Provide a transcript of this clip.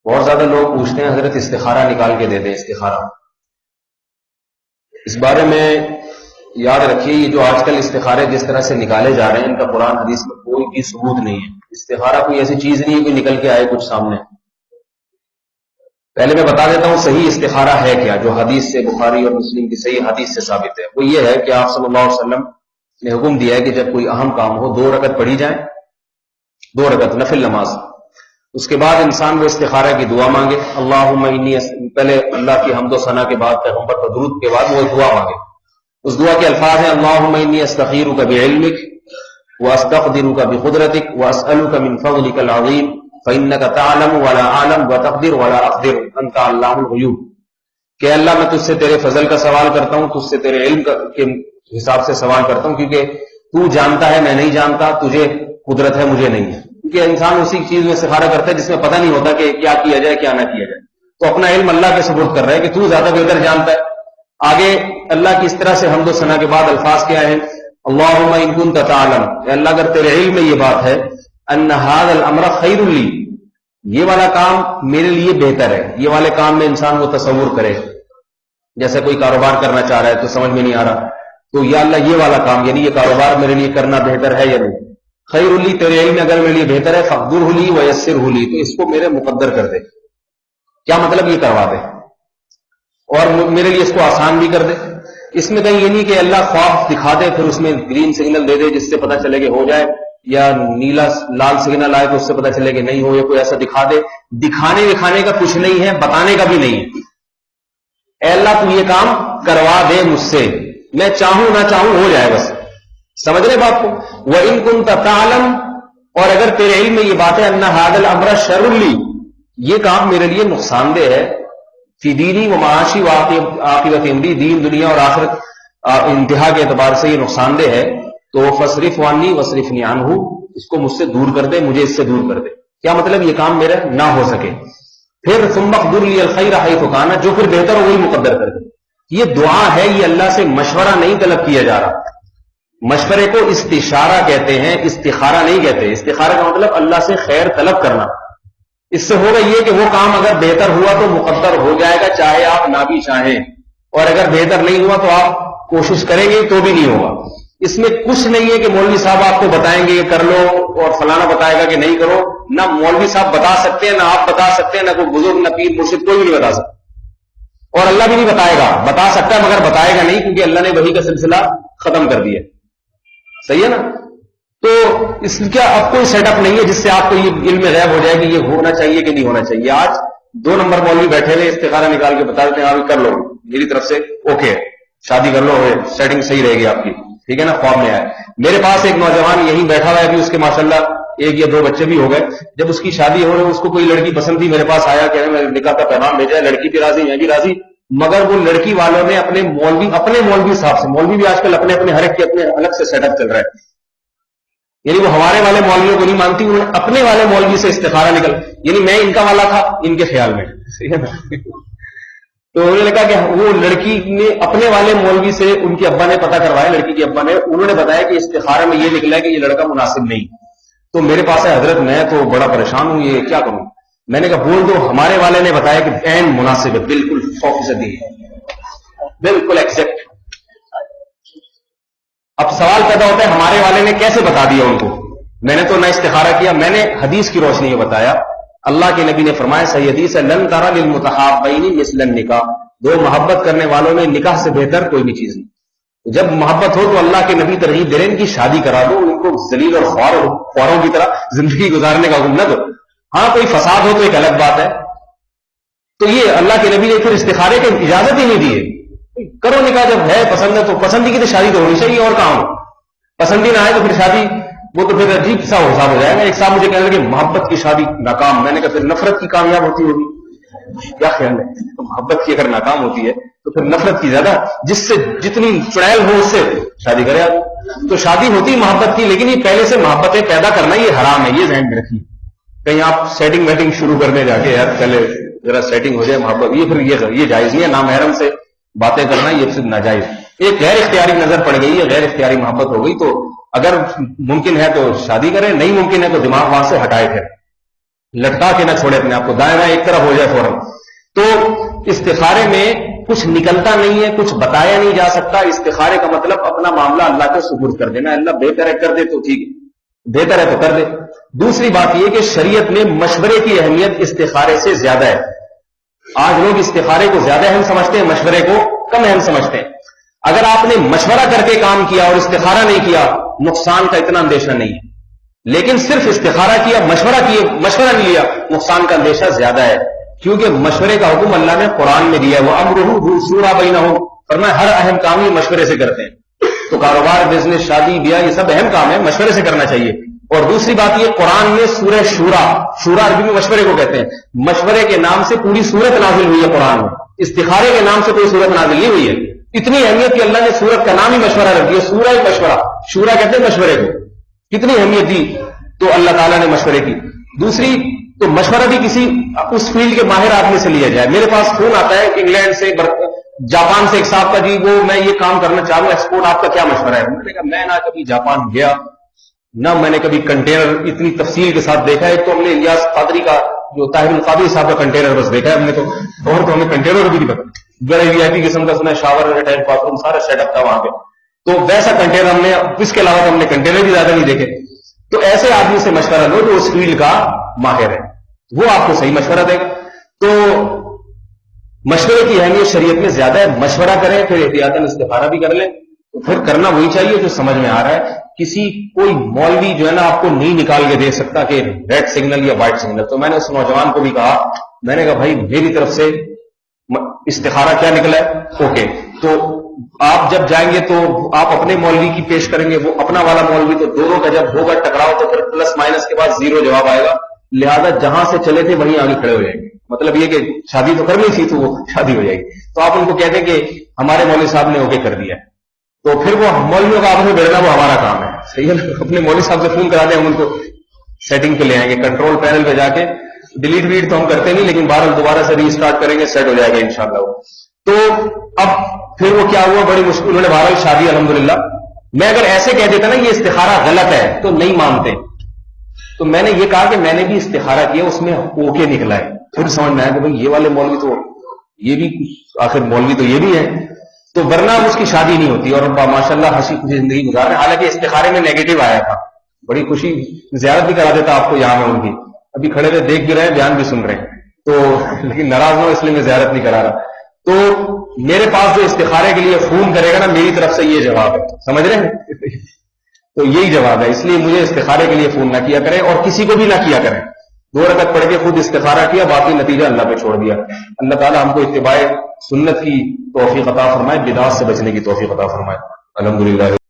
بہت زیادہ لوگ پوچھتے ہیں حضرت استخارہ نکال کے دے دیں استخارہ. اس بارے میں یاد رکھیے یہ جو آج کل استخارے جس طرح سے نکالے جا رہے ہیں ان کا قرآن حدیث میں کوئی بھی ثبوت نہیں ہے. استخارہ کوئی ایسی چیز نہیں ہے کہ نکل کے آئے کچھ سامنے. پہلے میں بتا دیتا ہوں صحیح استخارہ ہے کیا, جو حدیث سے بخاری اور مسلم کی صحیح حدیث سے ثابت ہے. وہ یہ ہے کہ آپ صلی اللہ علیہ وسلم نے حکم دیا ہے کہ جب کوئی اہم کام ہو 2 رکعت پڑھی جائیں, 2 رکعت نفل نماز. اس کے بعد انسان وہ استخارہ کی دعا مانگے. اللہم انی, پہلے اللہ کی حمد و ثنا کے بعد پیغمبر پر درود کے بعد وہ دعا مانگے. اس دعا کے الفاظ ہیں اللہم انی استخیرک بعلمک واستقدرک بقدرتک واسألک من فضلک العظیم فإنک تعلم ولا اعلم وتقدر ولا اقدر انت علام الغیوب. کہ اللہ میں تجھ سے تیرے فضل کا سوال کرتا ہوں, تجھ سے تیرے علم کے حساب سے سوال کرتا ہوں, کیونکہ تو جانتا ہے میں نہیں جانتا, تجھے قدرت ہے مجھے نہیں ہے. کیونکہ انسان اسی چیز میں استخارہ کرتا ہے جس میں پتہ نہیں ہوتا کہ کیا کیا جائے کیا نہ کیا جائے. تو اپنا علم اللہ کے سپرد کر رہا ہے کہ تو زیادہ بہتر جانتا ہے. آگے اللہ کی اس طرح سے حمد و ثنا کے بعد الفاظ کیا ہیں, اللہم ان کنت تعلم, اے اللہ اگر تیرے علم میں یہ بات ہے, ان ھذا الامر خیر لی, یہ والا کام میرے لیے بہتر ہے. یہ والے کام میں انسان وہ تصور کرے, جیسے کوئی کاروبار کرنا چاہ رہا ہے تو سمجھ میں نہیں آ رہا, تو یا اللہ یہ والا کام یعنی یہ کاروبار میرے لیے کرنا بہتر ہے یا نہیں. خیر لی, تیرے علم اگر میرے لیے بہتر ہے, فقدرہ لی ویسرہ لی, تو اس کو میرے مقدر کر دے. کیا مطلب یہ کروا دے اور میرے لیے اس کو آسان بھی کر دے. اس میں کہیں یہ نہیں کہ اللہ خواب دکھا دے پھر اس میں گرین سگنل دے دے جس سے پتہ چلے کہ ہو جائے, یا نیلا لال سگنل آئے تو اس سے پتہ چلے کہ نہیں ہو, یا کوئی ایسا دکھا دے. دکھانے کا کچھ نہیں ہے, بتانے کا بھی نہیں ہے. اے اللہ تو یہ کام کروا دے مجھ سے, میں چاہوں نہ چاہوں ہو جائے بس. سمجھ رہے بات کو. وَإِن كُنتَ تَعْلَمُ, اور اگر تیرے علم میں یہ بات ہے, أَنَّ هَذَا الْأَمْرَ شَرٌّ لِّي, یہ کام میرے لیے نقصان دہ ہے, فی دینی و معاشی و عاقبت امری, دین دنیا اور آخرت انتہا کے اعتبار سے یہ نقصان دہ ہے, تو فصرف عنی وصرفنی عنہ, اس کو مجھ سے دور کر دے, مجھے اس سے دور کر دے. کیا مطلب یہ کام میرا نہ ہو سکے. پھر ثم اقدر لی الخیر حیث کان, جو پھر بہتر ہو وہی مقدر کر دے. یہ دعا ہے, یہ اللہ سے مشورہ نہیں طلب کیا جا رہا. مشورے کو استشارہ کہتے ہیں, استخارہ نہیں کہتے. استخارہ کا مطلب اللہ سے خیر طلب کرنا. اس سے ہوگا یہ کہ وہ کام اگر بہتر ہوا تو مقدر ہو جائے گا, چاہے آپ نہ بھی چاہیں, اور اگر بہتر نہیں ہوا تو آپ کوشش کریں گے تو بھی نہیں ہوگا. اس میں کچھ نہیں ہے کہ مولوی صاحب آپ کو بتائیں گے یہ کر لو اور فلانا بتائے گا کہ نہیں کرو. نہ مولوی صاحب بتا سکتے ہیں, نہ آپ بتا سکتے ہیں, نہ کوئی بزرگ, نہ پیر مرشد, کوئی بھی نہیں بتا سکتا. اور اللہ بھی نہیں بتائے گا. بتا سکتا ہے مگر بتائے گا نہیں, کیونکہ اللہ نے وحی کا سلسلہ ختم کر دیا. صحیح ہے نا. تو اس کا اب کوئی سیٹ اپ نہیں ہے جس سے آپ کو یہ علم غیب ہو جائے کہ یہ ہونا چاہیے کہ نہیں ہونا چاہیے. آج 2 نمبر مولوی بیٹھے ہوئے استخارہ نکال کے بتا دیتے ہیں آپ کر لو, میری طرف سے اوکے, شادی کر لو, سیٹنگ صحیح رہے گی آپ کی, ٹھیک ہے نا. خواب میں آئے. میرے پاس ایک نوجوان یہیں بیٹھا ہوا ہے, ابھی اس کے ماشاءاللہ 1 یا 2 بچے بھی ہو گئے. جب اس کی شادی ہو رہی, اس کو کوئی لڑکی پسند تھی, میرے پاس آیا کہ میں نکاح کا پیغام بھیجا ہے, لڑکی بھی راضی میں بھی راضی, مگر وہ لڑکی والوں نے اپنے مولوی صاحب سے, مولوی بھی آج کل اپنے ہر ایک کے اپنے الگ سے سیٹ اپ چل رہا ہے, یعنی وہ ہمارے والے مولویوں کو نہیں مانتی, انہوں نے اپنے والے مولوی سے استخارہ نکل, یعنی میں ان کا والا تھا ان کے خیال میں. تو انہوں نے کہا کہ وہ لڑکی نے اپنے والے مولوی سے, ان کے ابا نے پتہ کروایا, لڑکی کے ابا نے, انہوں نے بتایا کہ استخارے میں یہ نکلا ہے کہ یہ لڑکا مناسب نہیں. تو میرے پاس ہے حضرت, میں تو بڑا پریشان ہوں, یہ کیا کروں. میں نے کہا بول دو, ہمارے والے نے بتایا کہ عین مناسب ہے, بالکل 100%, بالکل ایکزیکٹ. اب سوال پیدا ہوتا ہے ہمارے والے نے کیسے بتا دیا ان کو. میں نے تو نہ استخارہ کیا, میں نے حدیث کی روشنی میں بتایا. اللہ کے نبی نے فرمایا, صحیح حدیث ہے, لن ترى للمتحابین مثل النکاح, 2 محبت کرنے والوں میں نکاح سے بہتر کوئی بھی چیز نہیں. جب محبت ہو تو اللہ کے نبی ترغیب دے رہے ہیں ان کی شادی کرا دو, ان کو ذلیل اور خواروں کی طرح زندگی گزارنے کا حکم نہ دو. ہاں کوئی فساد ہو تو ایک الگ بات ہے. تو یہ اللہ کے نبی نے پھر استخارے کی اجازت ہی نہیں دی ہے. کرو نکاح, جب ہے پسند ہے تو پسندی کی تو شادی تو ہونی چاہیے, اور کہاں ہو. پسندی نہ آئے تو پھر شادی, وہ تو پھر عجیب سا حساب ہو جائے گا. ایک صاحب مجھے کہنے لگے محبت کی شادی ناکام. میں نے کہا پھر نفرت کی کامیاب ہوتی ہوگی, کیا خیال ہے. تو محبت کی اگر ناکام ہوتی ہے تو پھر نفرت کی زیادہ, جس سے جتنی چڑیل ہو اس سے شادی کرے آپ. تو شادی ہوتی محبت کی, لیکن یہ پہلے سے محبتیں پیدا کرنا یہ حرام ہے, یہ ذہن میں رکھیے. کہیں آپ سیٹنگ ویٹنگ شروع کرنے جا کے یار پہلے ذرا سیٹنگ ہو جائے محبت, یہ پھر یہ جائز نہیں ہے. نامحرم سے باتیں کرنا یہ پھر ناجائز. ایک غیر اختیاری نظر پڑ گئی, یہ غیر اختیاری محبت ہو گئی, تو اگر ممکن ہے تو شادی کریں, نہیں ممکن ہے تو دماغ وہاں سے ہٹائے پھر. لٹکا کے نہ چھوڑے اپنے آپ کو، دائیں بائیں ایک طرف ہو جائے فوراً. تو استخارے میں کچھ نکلتا نہیں ہے، کچھ بتایا نہیں جا سکتا. استخارے کا مطلب اپنا معاملہ اللہ کے سپرد کر دینا. اللہ بہتر ہے کر دے تو ٹھیک ہے، بہتر ہے تو کر دے. دوسری بات یہ کہ شریعت میں مشورے کی اہمیت استخارے سے زیادہ ہے. آج لوگ استخارے کو زیادہ اہم سمجھتے ہیں، مشورے کو کم اہم سمجھتے ہیں. اگر آپ نے مشورہ کر کے کام کیا اور استخارہ نہیں کیا، نقصان کا اتنا اندیشہ نہیں ہے. لیکن صرف استخارہ کیا، مشورہ نہیں لیا، نقصان کا اندیشہ زیادہ ہے. کیونکہ مشورے کا حکم اللہ نے قرآن میں دیا ہے، وہ امرہ شورا بینہم، فرمایا ہر اہم کام یہ مشورے سے کرتے ہیں. تو کاروبار، بزنس، شادی، بیاہ، یہ سب اہم کام ہے، مشورے سے کرنا چاہیے. اور دوسری بات یہ، قرآن میں سورہ شورا عربی میں مشورے کو کہتے ہیں، مشورے کے نام سے پوری سورت نازل ہوئی ہے قرآن میں. استخارے کے نام سے کوئی سورت نازل نہیں ہوئی ہے. اتنی اہمیت کہ اللہ نے سورت کا نام ہی مشورہ رکھ دیا، سورہ مشورہ. شورا کہتے ہیں مشورے کو. کتنی اہمیت دی تو اللہ تعالیٰ نے مشورے کی. دوسری تو مشورہ بھی کسی اس فیلڈ کے ماہر آدمی سے لیا جائے. میرے پاس فون آتا ہے انگلینڈ سے، جاپان سے ایک صاحب کا، جی وہ میں یہ کام کرنا چاہ رہا ہوں ایکسپورٹ، آپ کا کیا مشورہ ہے؟ میں نے کہا میں نہ کبھی جاپان گیا، نہ میں نے کبھی کنٹینر اتنی تفصیل کے ساتھ دیکھا ہے. تو ہم نے الیاس قادری کا جو طاہر القادری صاحب کا کنٹینر بس دیکھا ہے ہم نے، تو ہمیں کنٹینر بھی نہیں پتا. بڑے وی آئی پی قسم کا سنا، شاور اٹیچ باتھ روم سارا سیٹ اپ تھا وہاں پہ. تو ویسا کنٹینر ہم نے، اس کے علاوہ ہم نے کنٹینر بھی زیادہ نہیں دیکھے. تو ایسے آدمی سے مشورہ لو جو اس فیلڈ کا ماہر ہے، وہ آپ کو صحیح مشورہ دے گا. تو مشورے کی اہمیت شریعت میں زیادہ ہے. مشورہ کریں، پھر احتیاطاً استخارہ بھی کر لیں. تو پھر کرنا وہی چاہیے جو سمجھ میں آ رہا ہے. کوئی مولوی جو ہے نا آپ کو نہیں نکال کے دے سکتا کہ ریڈ سگنل یا وائٹ سگنل. تو میں نے اس نوجوان کو بھی کہا، میں نے کہا بھائی میری طرف سے استخارہ کیا نکلا ہے، اوکے. تو آپ جب جائیں گے تو آپ اپنے مولوی کی پیش کریں گے، وہ اپنا والا مولوی، تو دونوں کا جب ہوگا ٹکراؤ تو پھر پلس مائنس کے بعد زیرو جواب آئے گا. لہذا جہاں سے چلے تھے وہیں آگے کھڑے ہو جائیں گے. مطلب یہ کہ شادی تو کرنی تھی تو وہ شادی ہو جائے گی. تو آپ ان کو کہتے ہیں کہ ہمارے مولوی صاحب نے اوکے کر دیا. تو پھر وہ مولویوں کا آپس میں بیٹھنا وہ ہمارا کام ہے. صحیح ہے نا؟ اپنے مولوی صاحب سے فون کرا دیں، ہم ان کو سیٹنگ پہ لے آئیں گے. کنٹرول پینل پہ جا کے ڈیلیٹ ویٹ تو ہم کرتے نہیں، لیکن بہرحال دوبارہ سے ری اسٹارٹ کریں گے، سیٹ ہو جائے گا انشاءاللہ. تو اب پھر وہ کیا ہوا، بڑی مشکل، انہوں نے بہرحال شادی الحمدللہ. میں اگر ایسے کہہ دیتا نا یہ استخارہ غلط ہے تو نہیں مانتے. تو میں نے یہ کہا کہ میں نے بھی استخارہ کیا، اس میں اوکے نکلا ہے. پھر سمجھ میں آیا کہ بھائی یہ والے مولوی تو یہ بھی آخر مولوی تو یہ بھی ہے. تو ورنہ اس کی شادی نہیں ہوتی. اور ماشاءاللہ ہنسی خوشی زندگی گزار رہے ہیں. حالانکہ استخارے میں نیگیٹو آیا تھا، بڑی خوشی، زیارت بھی کرا دیتا آپ کو یہاں میں ان کی. ابھی کھڑے ہوئے دیکھ بھی رہے ہیں، بیان بھی سن رہے ہیں. تو لیکن ناراض ہو اس لیے میں زیارت نہیں کرا رہا. تو میرے پاس جو استخارے کے لیے فون کرے گا نا، میری طرف سے یہ جواب ہے، سمجھ رہے ہیں؟ تو یہی جواب ہے. اس لیے مجھے استخارے کے لیے فون نہ کیا کریں اور کسی کو بھی نہ کیا کریں. 2 رکعت پڑھ کے خود استخارہ کیا، باقی نتیجہ اللہ پہ چھوڑ دیا. اللہ تعالیٰ ہم کو اتباع سنت کی توفیق عطا فرمائے، بدعات سے بچنے کی توفیق عطا فرمائے. الحمدللہ.